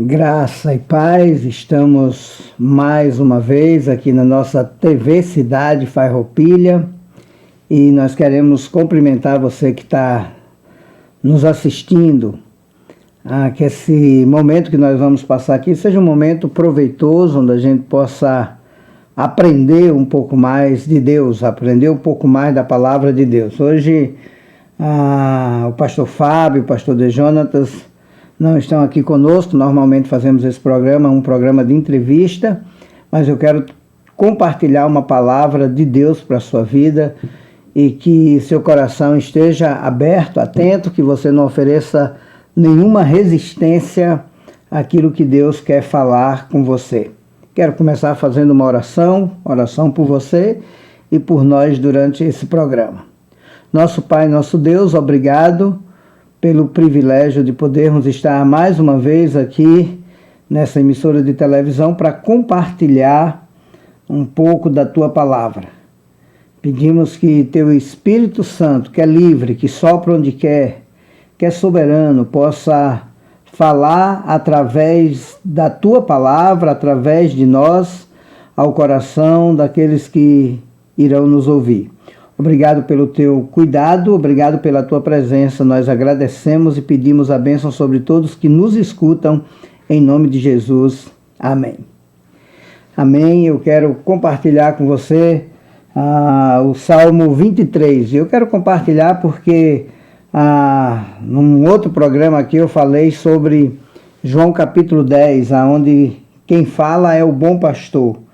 Graça e paz, estamos mais uma vez aqui na nossa TV Cidade Farroupilha e nós queremos cumprimentar você que está nos assistindo, que esse momento que nós vamos passar aqui seja um momento proveitoso, onde a gente possa aprender um pouco mais de Deus, aprender um pouco mais da palavra de Deus. Hoje o pastor Fábio, o pastor De Jonatas não estão aqui conosco. Normalmente fazemos esse programa, um programa de entrevista, mas eu quero compartilhar uma palavra de Deus para a sua vida e que seu coração esteja aberto, atento, que você não ofereça nenhuma resistência àquilo que Deus quer falar com você. Quero começar fazendo uma oração por você e por nós durante esse programa. Nosso Pai, nosso Deus, obrigado pelo privilégio de podermos estar mais uma vez aqui nessa emissora de televisão para compartilhar um pouco da Tua palavra. Pedimos que Teu Espírito Santo, que é livre, que sopra onde quer, que é soberano, possa falar através da Tua palavra, através de nós, ao coração daqueles que irão nos ouvir. Obrigado pelo Teu cuidado, obrigado pela Tua presença. Nós agradecemos e pedimos a bênção sobre todos que nos escutam, em nome de Jesus. Amém. Amém. Eu quero compartilhar com você o Salmo 23. Eu quero compartilhar porque num outro programa aqui eu falei sobre João capítulo 10, onde quem fala é o bom pastor.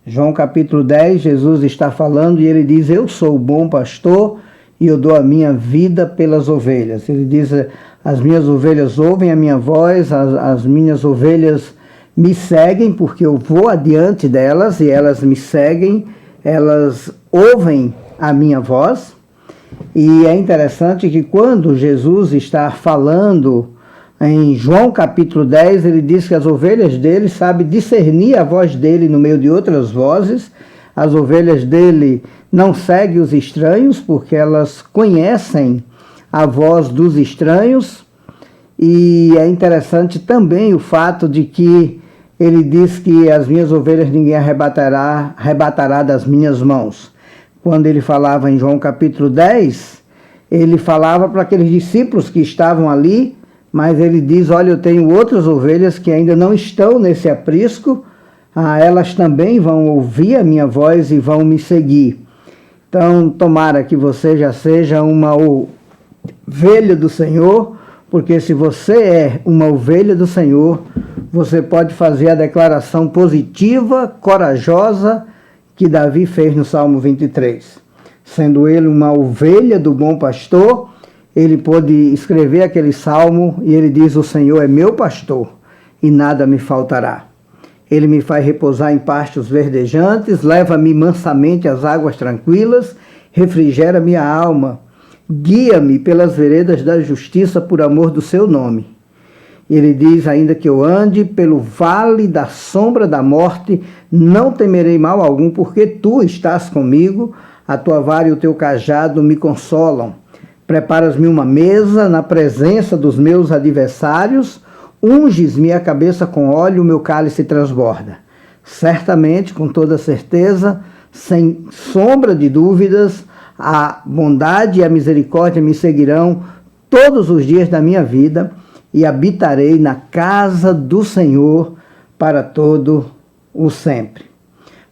João capítulo 10, Jesus está falando e ele diz: eu sou o bom pastor e eu dou a minha vida pelas ovelhas. Ele diz: as minhas ovelhas ouvem a minha voz, as minhas ovelhas me seguem porque eu vou adiante delas e elas me seguem, elas ouvem a minha voz. E é interessante que quando Jesus está falando em João capítulo 10, ele diz que as ovelhas dele sabem discernir a voz dele no meio de outras vozes. As ovelhas dele não seguem os estranhos, porque elas conhecem a voz dos estranhos. E é interessante também o fato de que ele diz que as minhas ovelhas ninguém arrebatará das minhas mãos. Quando ele falava em João capítulo 10, ele falava para aqueles discípulos que estavam ali, mas ele diz: olha, eu tenho outras ovelhas que ainda não estão nesse aprisco, elas também vão ouvir a minha voz e vão me seguir. Então, tomara que você já seja uma ovelha do Senhor, porque se você é uma ovelha do Senhor, você pode fazer a declaração positiva, corajosa, que Davi fez no Salmo 23. Sendo ele uma ovelha do bom pastor, ele pôde escrever aquele salmo e ele diz: o Senhor é meu pastor e nada me faltará. Ele me faz repousar em pastos verdejantes, leva-me mansamente às águas tranquilas, refrigera minha alma, guia-me pelas veredas da justiça por amor do seu nome. Ele diz ainda que eu ande pelo vale da sombra da morte, não temerei mal algum, porque tu estás comigo, a tua vara e o teu cajado me consolam. Preparas-me uma mesa na presença dos meus adversários, unges-me a cabeça com óleo, o meu cálice transborda. Certamente, com toda certeza, sem sombra de dúvidas, a bondade e a misericórdia me seguirão todos os dias da minha vida e habitarei na casa do Senhor para todo o sempre.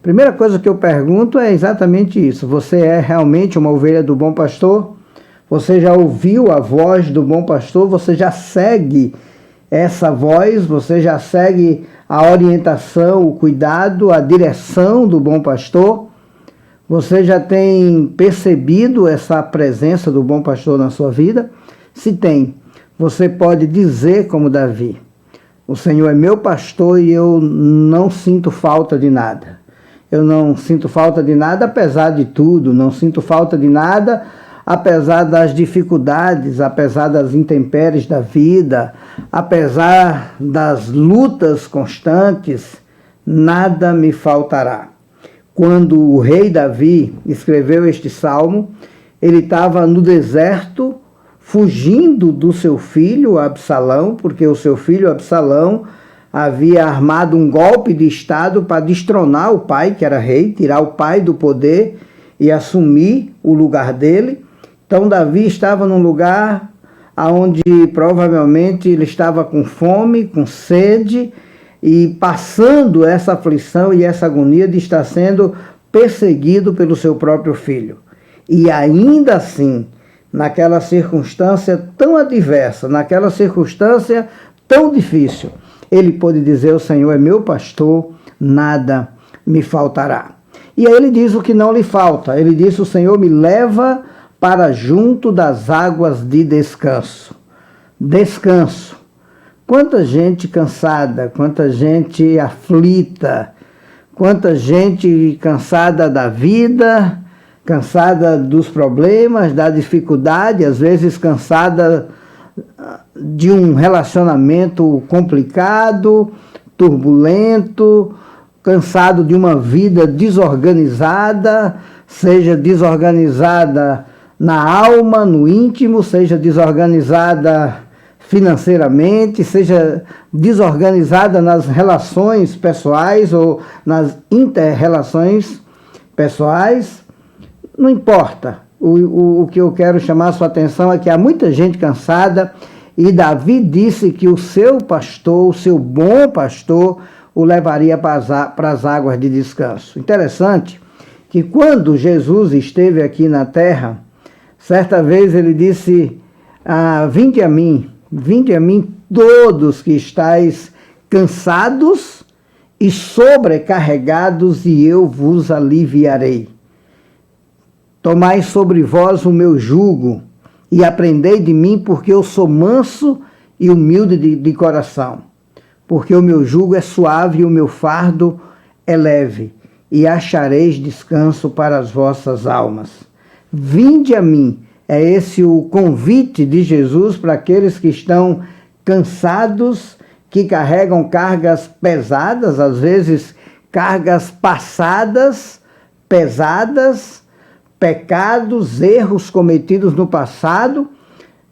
Primeira coisa que eu pergunto é exatamente isso: você é realmente uma ovelha do bom pastor? Você já ouviu a voz do bom pastor? Você já segue essa voz? Você já segue a orientação, o cuidado, a direção do bom pastor? Você já tem percebido essa presença do bom pastor na sua vida? Se tem, você pode dizer como Davi: o Senhor é meu pastor e eu não sinto falta de nada. Eu não sinto falta de nada apesar de tudo, não sinto falta de nada apesar das dificuldades, apesar das intempéries da vida, apesar das lutas constantes, nada me faltará. Quando o rei Davi escreveu este salmo, ele estava no deserto, fugindo do seu filho Absalão, porque o seu filho Absalão havia armado um golpe de Estado para destronar o pai, que era rei, tirar o pai do poder e assumir o lugar dele. Então Davi estava num lugar onde provavelmente ele estava com fome, com sede, e passando essa aflição e essa agonia de estar sendo perseguido pelo seu próprio filho. E ainda assim, naquela circunstância tão adversa, naquela circunstância tão difícil, ele pôde dizer: o Senhor é meu pastor, nada me faltará. E aí ele diz o que não lhe falta. Ele diz: o Senhor me leva para junto das águas de descanso. Descanso. Quanta gente cansada, quanta gente aflita, quanta gente cansada da vida, cansada dos problemas, da dificuldade, às vezes cansada de um relacionamento complicado, turbulento, cansado de uma vida desorganizada, seja desorganizada na alma, no íntimo, seja desorganizada financeiramente, seja desorganizada nas relações pessoais ou nas inter-relações pessoais. Não importa. O que eu quero chamar a sua atenção é que há muita gente cansada, e Davi disse que o seu pastor, o seu bom pastor, o levaria para as águas de descanso. Interessante que quando Jesus esteve aqui na terra, certa vez ele disse: vinde a mim todos que estáis cansados e sobrecarregados, e eu vos aliviarei. Tomai sobre vós o meu jugo e aprendei de mim, porque eu sou manso e humilde de coração. Porque o meu jugo é suave e o meu fardo é leve, e achareis descanso para as vossas almas. Vinde a mim. É esse o convite de Jesus para aqueles que estão cansados, que carregam cargas pesadas, às vezes cargas passadas, pesadas, pecados, erros cometidos no passado,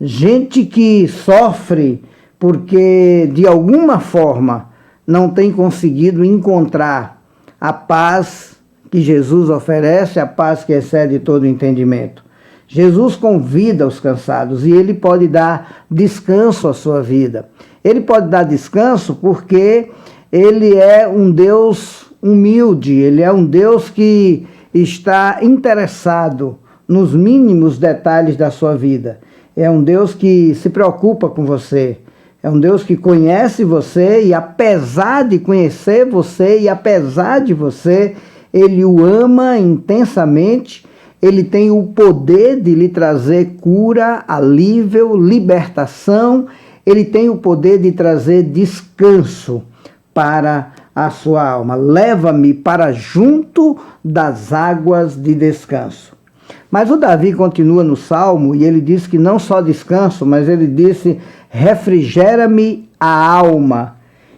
gente que sofre porque de alguma forma não tem conseguido encontrar a paz que Jesus oferece, a paz que excede todo entendimento. Jesus convida os cansados e ele pode dar descanso à sua vida. Ele pode dar descanso porque ele é um Deus humilde, ele é um Deus que está interessado nos mínimos detalhes da sua vida. É um Deus que se preocupa com você. É um Deus que conhece você e, apesar de conhecer você e apesar de você, ele o ama intensamente. Ele tem o poder de lhe trazer cura, alívio, libertação. Ele tem o poder de trazer descanso para a sua alma. Leva-me para junto das águas de descanso. Mas o Davi continua no Salmo e ele diz que não só descanso, mas ele disse: refrigera-me a alma.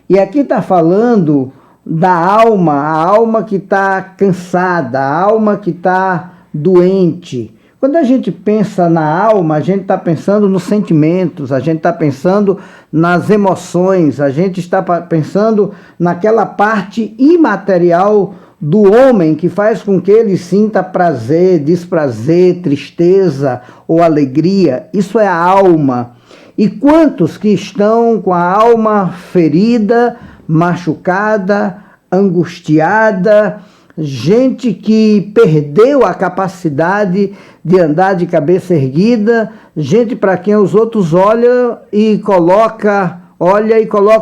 E aqui está falando da alma, a alma que está cansada, a alma que está doente. Quando a gente pensa na alma, a gente está pensando nos sentimentos, a gente está pensando nas emoções, a gente está pensando naquela parte imaterial do homem que faz com que ele sinta prazer, desprazer, tristeza ou alegria. Isso é a alma. E quantos que estão com a alma ferida, machucada, angustiada, gente que perdeu a capacidade de andar de cabeça erguida, gente para quem os outros olham e coloca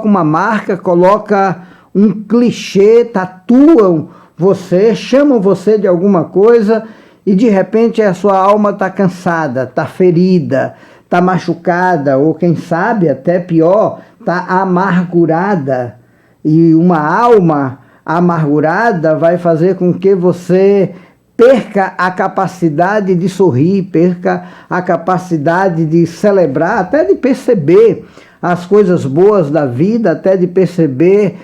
uma marca, coloca um clichê, tatuam você, chamam você de alguma coisa e de repente a sua alma está cansada, está ferida, está machucada, ou quem sabe até pior, está amargurada. E uma alma amargurada vai fazer com que você perca a capacidade de sorrir, perca a capacidade de celebrar, até de perceber as coisas boas da vida, até de perceber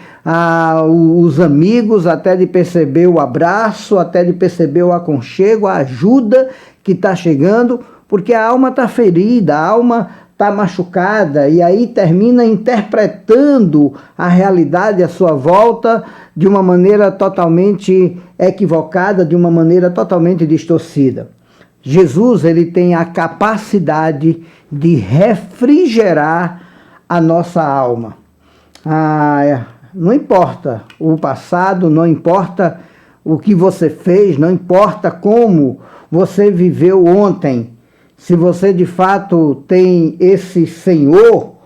os amigos, até de perceber o abraço, até de perceber o aconchego, a ajuda que está chegando, porque a alma está ferida, a alma está machucada e aí termina interpretando a realidade à sua volta de uma maneira totalmente equivocada, de uma maneira totalmente distorcida. Jesus, ele tem a capacidade de refrigerar a nossa alma. Não importa o passado, não importa o que você fez, não importa como você viveu ontem. Se você de fato tem esse Senhor,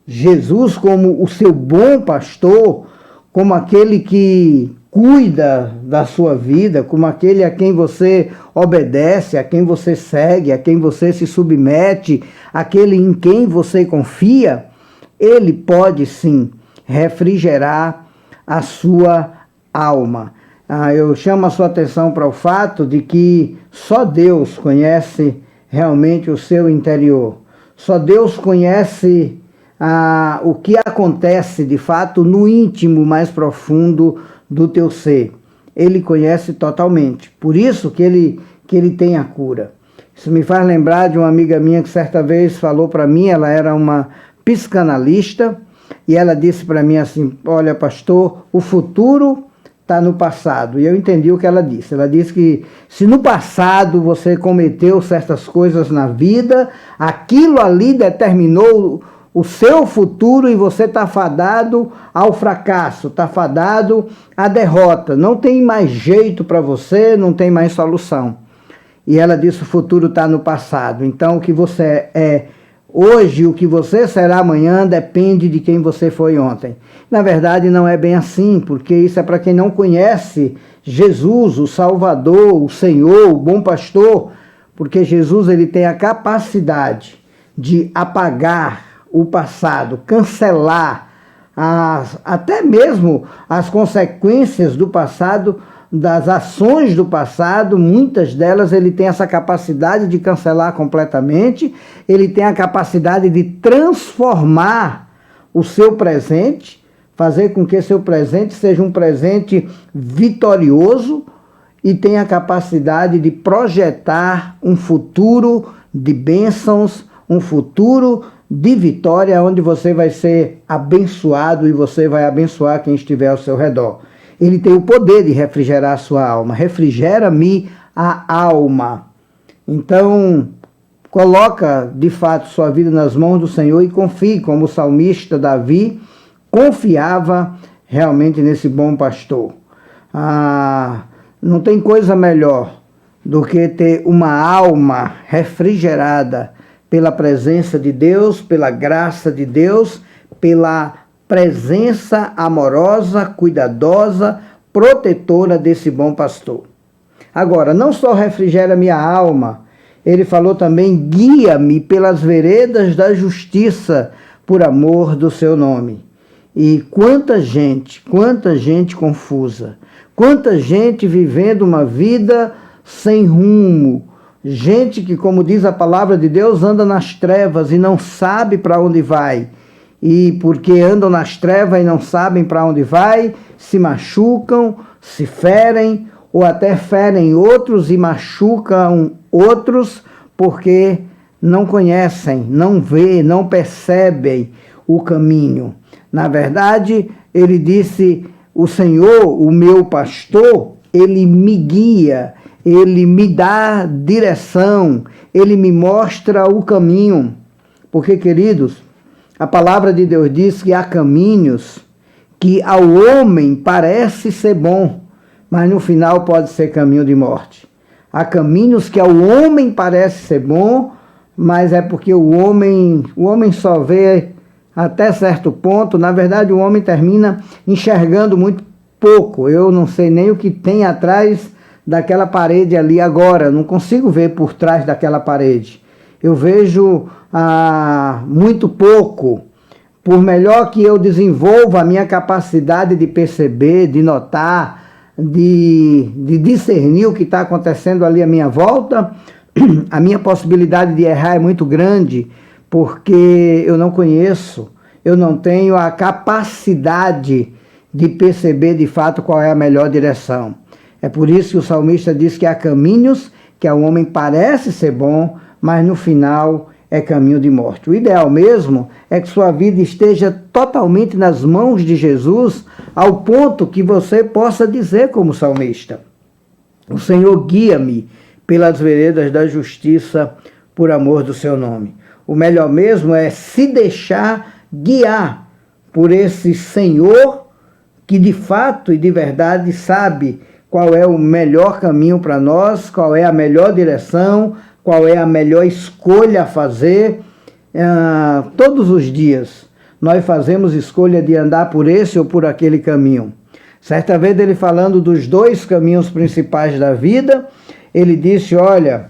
Jesus, como o seu bom pastor, como aquele que cuida da sua vida, como aquele a quem você obedece, a quem você segue, a quem você se submete, aquele em quem você confia, ele pode sim refrigerar a sua alma. Eu chamo a sua atenção para o fato de que só Deus conhece realmente o seu interior. Só Deus conhece o que acontece de fato no íntimo mais profundo do teu ser. Ele conhece totalmente. Por isso que ele tem a cura. Isso me faz lembrar de uma amiga minha que certa vez falou para mim, ela era uma psicanalista, e ela disse para mim assim: olha, pastor, o futuro está no passado. E eu entendi o que ela disse. Ela disse que se no passado você cometeu certas coisas na vida, aquilo ali determinou o seu futuro e você está fadado ao fracasso, está fadado à derrota. Não tem mais jeito para você, não tem mais solução. E ela disse: o futuro está no passado. Então o que você é hoje, o que você será amanhã, depende de quem você foi ontem. Na verdade, não é bem assim, porque isso é para quem não conhece Jesus, o Salvador, o Senhor, o bom pastor, porque Jesus, ele tem a capacidade de apagar o passado, cancelar até mesmo as consequências do passado, das ações do passado. Muitas delas ele tem essa capacidade de cancelar completamente, ele tem a capacidade de transformar o seu presente, fazer com que seu presente seja um presente vitorioso, e tem a capacidade de projetar um futuro de bênçãos, um futuro de vitória, onde você vai ser abençoado e você vai abençoar quem estiver ao seu redor. Ele tem o poder de refrigerar a sua alma. Refrigera-me a alma. Então, coloca de fato sua vida nas mãos do Senhor e confie, como o salmista Davi confiava realmente nesse bom pastor. Não tem coisa melhor do que ter uma alma refrigerada pela presença de Deus, pela graça de Deus, pela presença amorosa, cuidadosa, protetora desse bom pastor. Agora, não só refrigera minha alma, ele falou também: guia-me pelas veredas da justiça, por amor do seu nome. E quanta gente confusa, quanta gente vivendo uma vida sem rumo, gente que, como diz a palavra de Deus, anda nas trevas e não sabe para onde vai. E porque andam nas trevas e não sabem para onde vai, se machucam, se ferem, ou até ferem outros e machucam outros, porque não conhecem, não vê, não percebem o caminho. Na verdade, ele disse: o Senhor, o meu pastor, ele me guia, ele me dá direção, ele me mostra o caminho. Porque, queridos, a palavra de Deus diz que há caminhos que ao homem parece ser bom, mas no final pode ser caminho de morte. Há caminhos que ao homem parece ser bom, mas é porque o homem só vê até certo ponto. Na verdade, o homem termina enxergando muito pouco. Eu não sei nem o que tem atrás daquela parede ali agora. Não consigo ver por trás daquela parede. Eu vejo muito pouco. Por melhor que eu desenvolva a minha capacidade de perceber, de notar, de discernir o que está acontecendo ali à minha volta, a minha possibilidade de errar é muito grande, porque eu não conheço, eu não tenho a capacidade de perceber de fato qual é a melhor direção. É por isso que o salmista diz que há caminhos que ao homem parece ser bom, mas no final é caminho de morte. O ideal mesmo é que sua vida esteja totalmente nas mãos de Jesus, ao ponto que você possa dizer como salmista: o Senhor guia-me pelas veredas da justiça por amor do seu nome. O melhor mesmo é se deixar guiar por esse Senhor que de fato e de verdade sabe qual é o melhor caminho para nós, qual é a melhor direção, qual é a melhor escolha a fazer. Todos os dias nós fazemos escolha de andar por esse ou por aquele caminho. Certa vez ele falando dos dois caminhos principais da vida, ele disse: olha,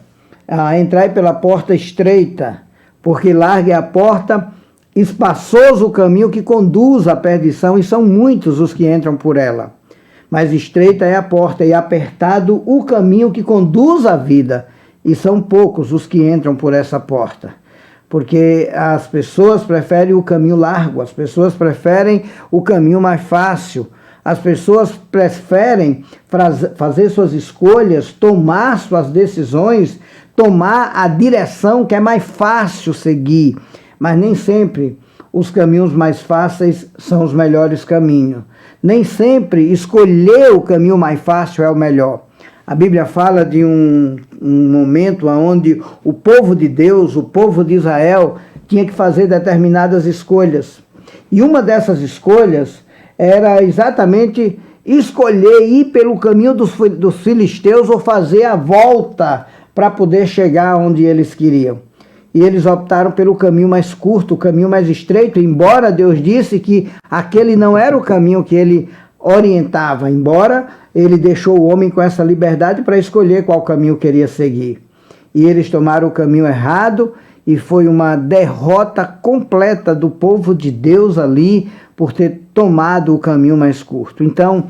entrai pela porta estreita, porque larga é a porta, espaçoso o caminho que conduz à perdição, e são muitos os que entram por ela. Mas estreita é a porta e apertado o caminho que conduz à vida, e são poucos os que entram por essa porta. Porque as pessoas preferem o caminho largo, as pessoas preferem o caminho mais fácil, as pessoas preferem fazer suas escolhas, tomar suas decisões, tomar a direção que é mais fácil seguir. Mas nem sempre os caminhos mais fáceis são os melhores caminhos. Nem sempre escolher o caminho mais fácil é o melhor. A Bíblia fala de um momento onde o povo de Deus, o povo de Israel, tinha que fazer determinadas escolhas. E uma dessas escolhas era exatamente escolher ir pelo caminho dos filisteus ou fazer a volta para poder chegar onde eles queriam. E eles optaram pelo caminho mais curto, o caminho mais estreito, embora Deus disse que aquele não era o caminho que ele orientava, embora ele deixou o homem com essa liberdade para escolher qual caminho queria seguir. E eles tomaram o caminho errado, e foi uma derrota completa do povo de Deus ali, por ter tomado o caminho mais curto. Então,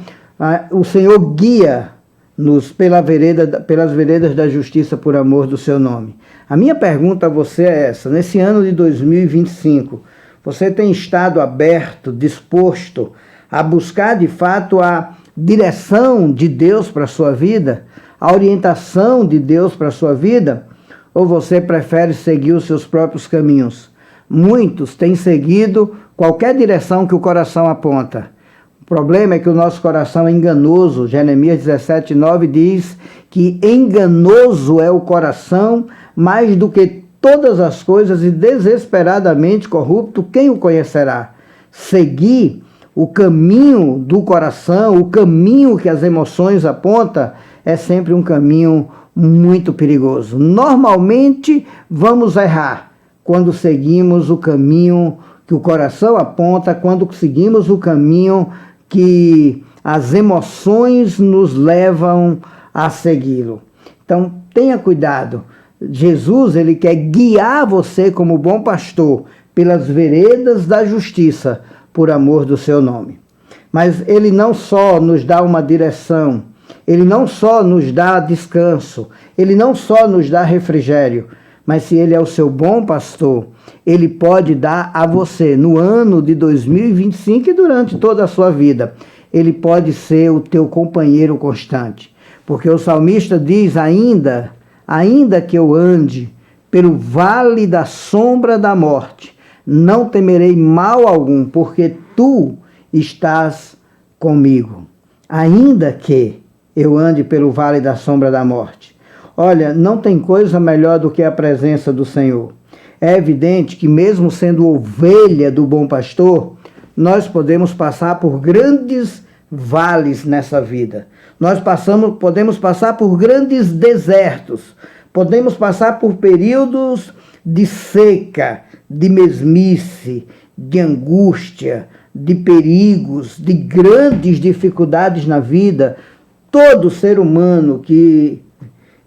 o Senhor guia-nos pelas veredas da justiça por amor do seu nome. A minha pergunta a você é essa: nesse ano de 2025, você tem estado aberto, disposto a buscar de fato a direção de Deus para a sua vida, a orientação de Deus para a sua vida, ou você prefere seguir os seus próprios caminhos? Muitos têm seguido qualquer direção que o coração aponta. O problema é que o nosso coração é enganoso. Jeremias 17:9 diz que enganoso é o coração mais do que todas as coisas e desesperadamente corrupto, quem o conhecerá? Seguir o caminho do coração, o caminho que as emoções apontam, é sempre um caminho muito perigoso. Normalmente vamos errar quando seguimos o caminho que o coração aponta, quando seguimos o caminho que as emoções nos levam a segui-lo. Então, tenha cuidado. Jesus, ele quer guiar você como bom pastor pelas veredas da justiça, por amor do seu nome. Mas ele não só nos dá uma direção, ele não só nos dá descanso, ele não só nos dá refrigério, mas se ele é o seu bom pastor, ele pode dar a você, no ano de 2025 e durante toda a sua vida, ele pode ser o teu companheiro constante. Porque o salmista diz: ainda que eu ande pelo vale da sombra da morte, não temerei mal algum, porque tu estás comigo. Ainda que eu ande pelo vale da sombra da morte. Olha, não tem coisa melhor do que a presença do Senhor. É evidente que mesmo sendo ovelha do bom pastor, nós podemos passar por grandes vales nessa vida. Nós podemos passar por grandes desertos. Podemos passar por períodos de seca, de mesmice, de angústia, de perigos, de grandes dificuldades na vida. Todo ser humano que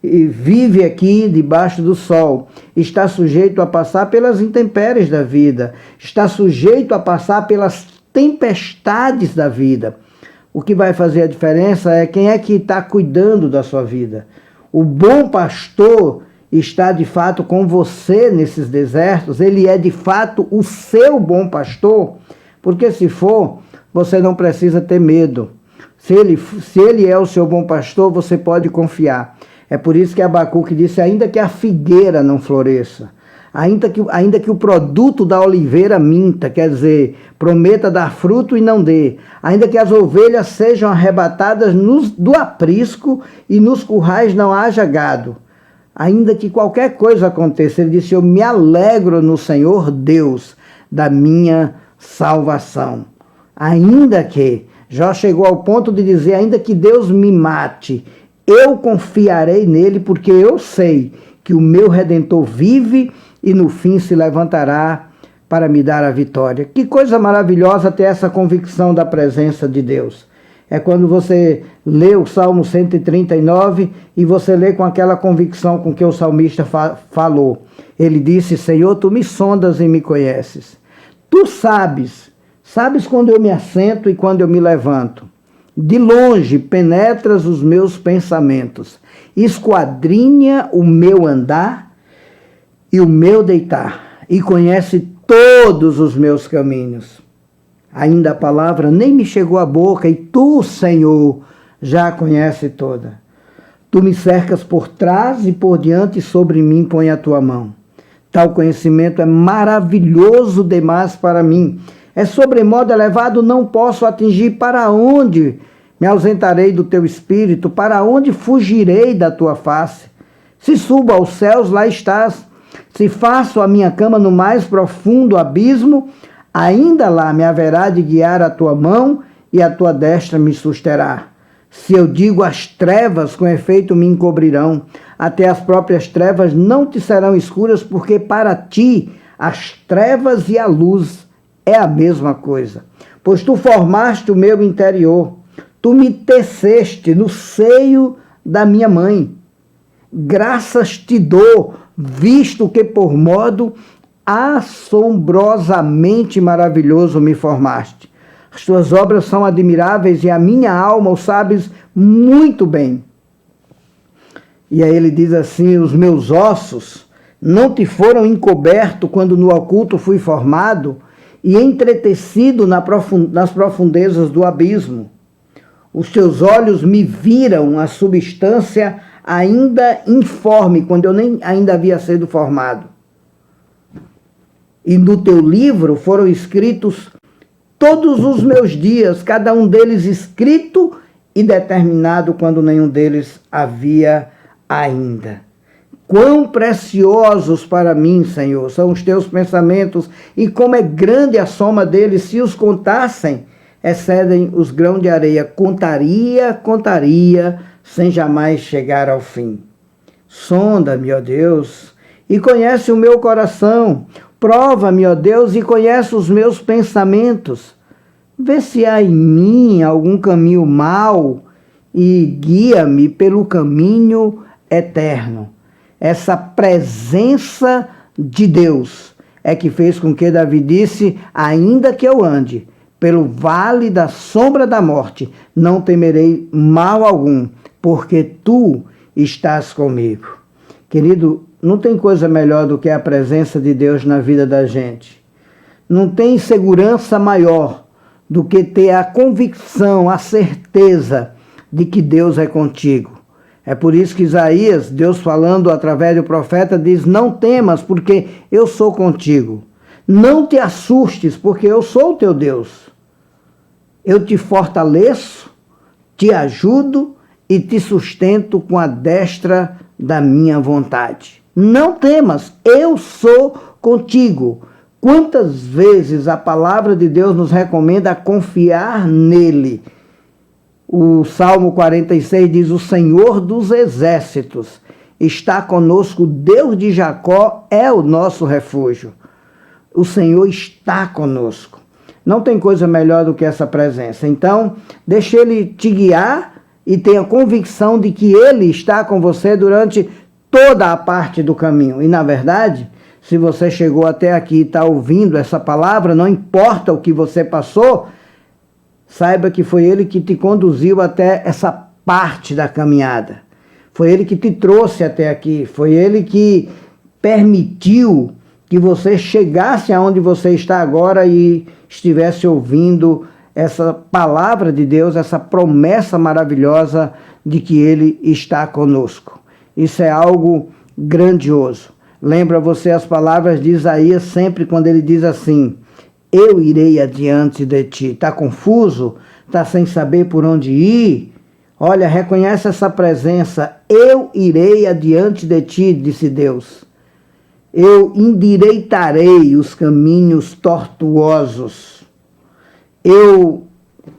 vive aqui debaixo do sol está sujeito a passar pelas intempéries da vida, está sujeito a passar pelas tempestades da vida. O que vai fazer a diferença é quem é que está cuidando da sua vida. O bom pastor está de fato com você nesses desertos, ele é de fato o seu bom pastor, porque se for, você não precisa ter medo. Se ele é o seu bom pastor, você pode confiar. É por isso que Abacuque disse: ainda que a figueira não floresça, ainda que o produto da oliveira minta, quer dizer, prometa dar fruto e não dê, ainda que as ovelhas sejam arrebatadas do aprisco e nos currais não haja gado, ainda que qualquer coisa aconteça, ele disse, eu me alegro no Senhor Deus da minha salvação. Ainda que, Jó chegou ao ponto de dizer, ainda que Deus me mate, eu confiarei nele, porque eu sei que o meu Redentor vive e no fim se levantará para me dar a vitória. Que coisa maravilhosa ter essa convicção da presença de Deus. É quando você lê o Salmo 139 e você lê com aquela convicção com que o salmista falou. Ele disse, Senhor, tu me sondas e me conheces. Tu sabes quando eu me assento e quando eu me levanto. De longe penetras os meus pensamentos, esquadrinha o meu andar e o meu deitar, e conhece todos os meus caminhos. Ainda a palavra nem me chegou à boca, e tu, Senhor, já a conhece toda. Tu me cercas por trás e por diante, e sobre mim põe a tua mão. Tal conhecimento é maravilhoso demais para mim. É sobremodo elevado, não posso atingir. Para onde me ausentarei do teu espírito? Para onde fugirei da tua face? Se subo aos céus, lá estás. Se faço a minha cama no mais profundo abismo, ainda lá me haverá de guiar a tua mão e a tua destra me susterá. Se eu digo as trevas, com efeito me encobrirão, até as próprias trevas não te serão escuras, porque para ti as trevas e a luz é a mesma coisa. Pois tu formaste o meu interior, tu me teceste no seio da minha mãe. Graças te dou, visto que por modo assombrosamente maravilhoso me formaste. As tuas obras são admiráveis e a minha alma o sabes muito bem. E aí ele diz assim, os meus ossos não te foram encobertos quando no oculto fui formado e entretecido nas profundezas do abismo. Os teus olhos me viram a substância ainda informe, quando eu nem ainda havia sido formado. E no teu livro foram escritos todos os meus dias, cada um deles escrito e determinado quando nenhum deles havia ainda. Quão preciosos para mim, Senhor, são os teus pensamentos, e como é grande a soma deles, se os contassem, excedem os grãos de areia. Contaria, sem jamais chegar ao fim. Sonda-me, ó Deus, e conhece o meu coração. Prova-me, ó Deus, e conhece os meus pensamentos. Vê se há em mim algum caminho mau e guia-me pelo caminho eterno. Essa presença de Deus é que fez com que Davi disse, ainda que eu ande pelo vale da sombra da morte, não temerei mal algum, porque tu estás comigo. Querido, não tem coisa melhor do que a presença de Deus na vida da gente. Não tem segurança maior do que ter a convicção, a certeza de que Deus é contigo. É por isso que Isaías, Deus falando através do profeta, diz, não temas, porque eu sou contigo. Não te assustes, porque eu sou o teu Deus. Eu te fortaleço, te ajudo e te sustento com a destra da minha vontade. Não temas, eu sou contigo. Quantas vezes a palavra de Deus nos recomenda a confiar nele? O Salmo 46 diz, o Senhor dos exércitos está conosco, Deus de Jacó é o nosso refúgio. O Senhor está conosco. Não tem coisa melhor do que essa presença. Então, deixe ele te guiar e tenha convicção de que ele está com você durante toda a parte do caminho. E, na verdade, se você chegou até aqui e está ouvindo essa palavra, não importa o que você passou, saiba que foi ele que te conduziu até essa parte da caminhada. Foi ele que te trouxe até aqui. Foi ele que permitiu que você chegasse aonde você está agora e estivesse ouvindo essa palavra de Deus, essa promessa maravilhosa de que ele está conosco. Isso é algo grandioso. lembra você as palavras de Isaías sempre quando ele diz assim: eu irei adiante de ti. Está confuso? Está sem saber por onde ir? Olha, reconhece essa presença. Eu irei adiante de ti, disse Deus. Eu endireitarei os caminhos tortuosos. Eu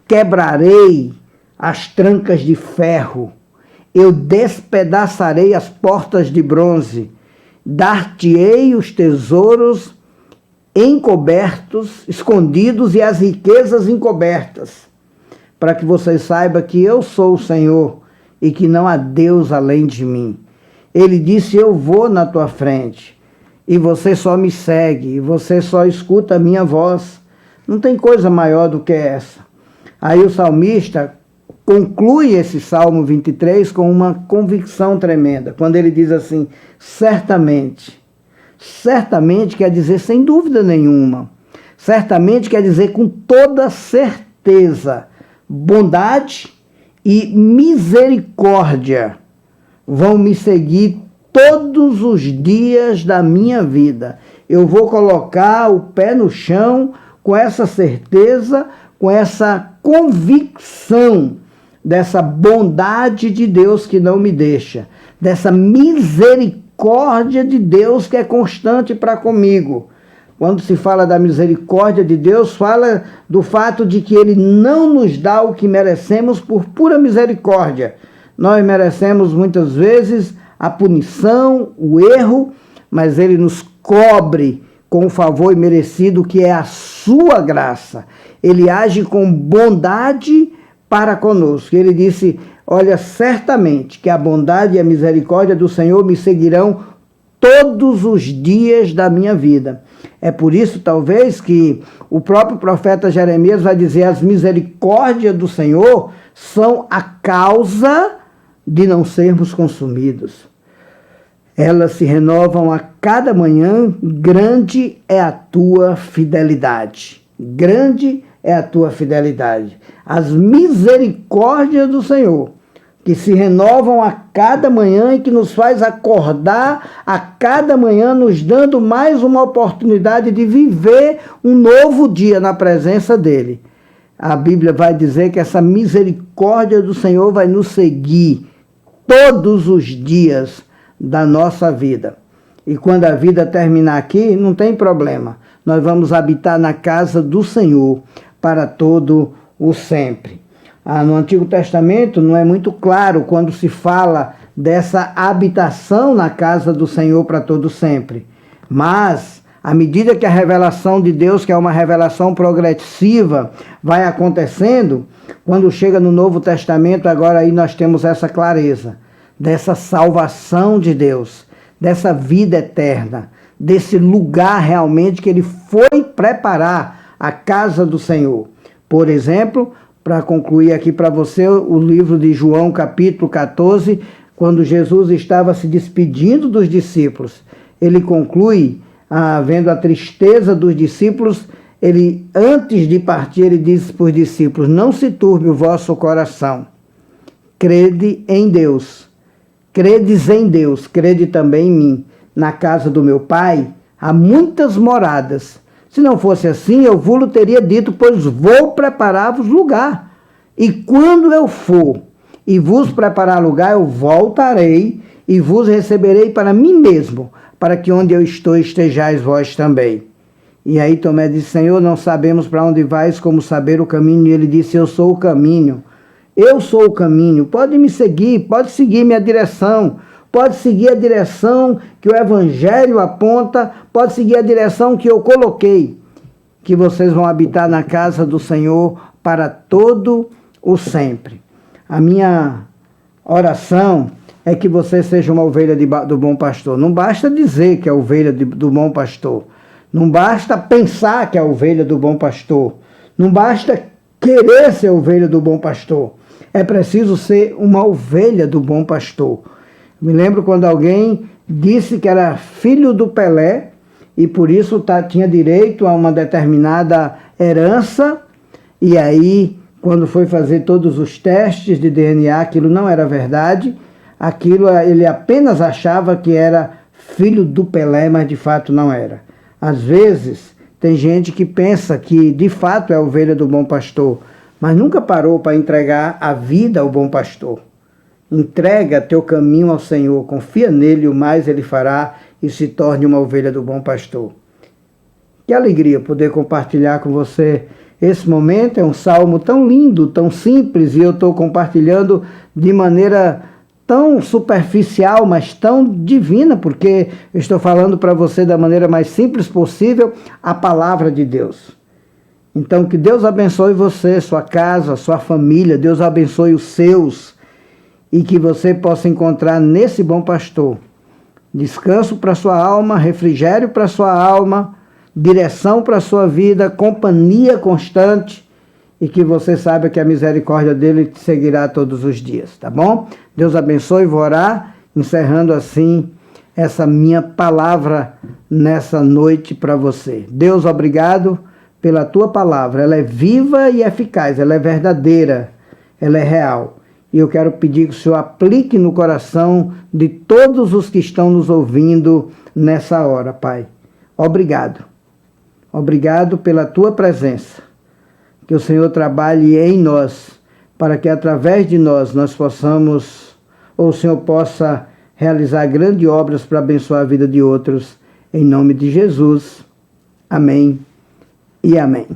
quebrarei as trancas de ferro. Eu despedaçarei as portas de bronze. Dar-te-ei os tesouros encobertos, escondidos e as riquezas encobertas, para que você saiba que eu sou o Senhor e que não há Deus além de mim. Ele disse: eu vou na tua frente e você só me segue, e você só escuta a minha voz. Não tem coisa maior do que essa. Aí o salmista conclui esse Salmo 23 com uma convicção tremenda, quando ele diz assim: certamente. Certamente quer dizer sem dúvida nenhuma. Certamente quer dizer com toda certeza. Bondade e misericórdia vão me seguir todos os dias da minha vida. Eu vou colocar o pé no chão com essa certeza, com essa convicção dessa bondade de Deus que não me deixa, dessa misericórdia de Deus que é constante para comigo. Quando se fala da misericórdia de Deus, fala do fato de que Ele não nos dá o que merecemos por pura misericórdia. Nós merecemos muitas vezes a punição, o erro, mas Ele nos cobre com o favor imerecido que é a sua graça. Ele age com bondade para conosco. Ele disse: olha, certamente que a bondade e a misericórdia do Senhor me seguirão todos os dias da minha vida. É por isso, talvez, que o próprio profeta Jeremias vai dizer: as misericórdias do Senhor são a causa de não sermos consumidos. Elas se renovam a cada manhã, grande é a tua fidelidade. Grande é a tua fidelidade. As misericórdias do Senhor, que se renovam a cada manhã e que nos faz acordar a cada manhã, nos dando mais uma oportunidade de viver um novo dia na presença dEle. A Bíblia vai dizer que essa misericórdia do Senhor vai nos seguir todos os dias da nossa vida. E quando a vida terminar aqui, não tem problema. Nós vamos habitar na casa do Senhor para todo o sempre. No Antigo Testamento não é muito claro quando se fala dessa habitação na casa do Senhor para todo sempre. Mas, à medida que a revelação de Deus, que é uma revelação progressiva, vai acontecendo, quando chega no Novo Testamento, agora aí nós temos essa clareza dessa salvação de Deus, dessa vida eterna, desse lugar realmente que Ele foi preparar, a casa do Senhor. Por exemplo, para concluir aqui para você, o livro de João, capítulo 14, quando Jesus estava se despedindo dos discípulos, ele conclui, vendo a tristeza dos discípulos, ele, antes de partir, ele disse para os discípulos: não se turbe o vosso coração, crede em Deus, credes em Deus, crede também em mim. Na casa do meu Pai há muitas moradas. Se não fosse assim, eu vos teria dito, pois vou preparar-vos lugar. E quando eu for e vos preparar lugar, eu voltarei e vos receberei para mim mesmo, para que onde eu estou estejais vós também. E aí Tomé disse: Senhor, não sabemos para onde vais, como saber o caminho? E ele disse: eu sou o caminho. Eu sou o caminho. Pode me seguir, pode seguir minha direção. Pode seguir a direção que o Evangelho aponta, pode seguir a direção que eu coloquei, que vocês vão habitar na casa do Senhor para todo o sempre. A minha oração é que você seja uma ovelha do bom pastor. Não basta dizer que é ovelha do bom pastor. Não basta pensar que é ovelha do bom pastor. Não basta querer ser ovelha do bom pastor. É preciso ser uma ovelha do bom pastor. Me lembro quando alguém disse que era filho do Pelé e por isso tinha direito a uma determinada herança, e aí, quando foi fazer todos os testes de DNA, aquilo não era verdade, aquilo ele apenas achava que era filho do Pelé, mas de fato não era. Às vezes, tem gente que pensa que de fato é ovelha do bom pastor, mas nunca parou para entregar a vida ao bom pastor. Entrega teu caminho ao Senhor, confia nele, o mais ele fará, e se torne uma ovelha do bom pastor. Que alegria poder compartilhar com você esse momento. É um salmo tão lindo, tão simples, e eu estou compartilhando de maneira tão superficial, mas tão divina, porque eu estou falando para você da maneira mais simples possível a palavra de Deus. Então, que Deus abençoe você, sua casa, sua família, Deus abençoe os seus, e que você possa encontrar nesse bom pastor descanso para sua alma, refrigério para sua alma, direção para sua vida, companhia constante, e que você saiba que a misericórdia dele te seguirá todos os dias, tá bom? Deus abençoe, vou orar, encerrando assim essa minha palavra nessa noite para você. Deus, obrigado pela tua palavra, ela é viva e eficaz, ela é verdadeira, ela é real. E eu quero pedir que o Senhor aplique no coração de todos os que estão nos ouvindo nessa hora, Pai. Obrigado. Obrigado pela tua presença. Que o Senhor trabalhe em nós, para que através de nós possamos, ou o Senhor possa realizar grandes obras para abençoar a vida de outros. Em nome de Jesus. Amém e amém.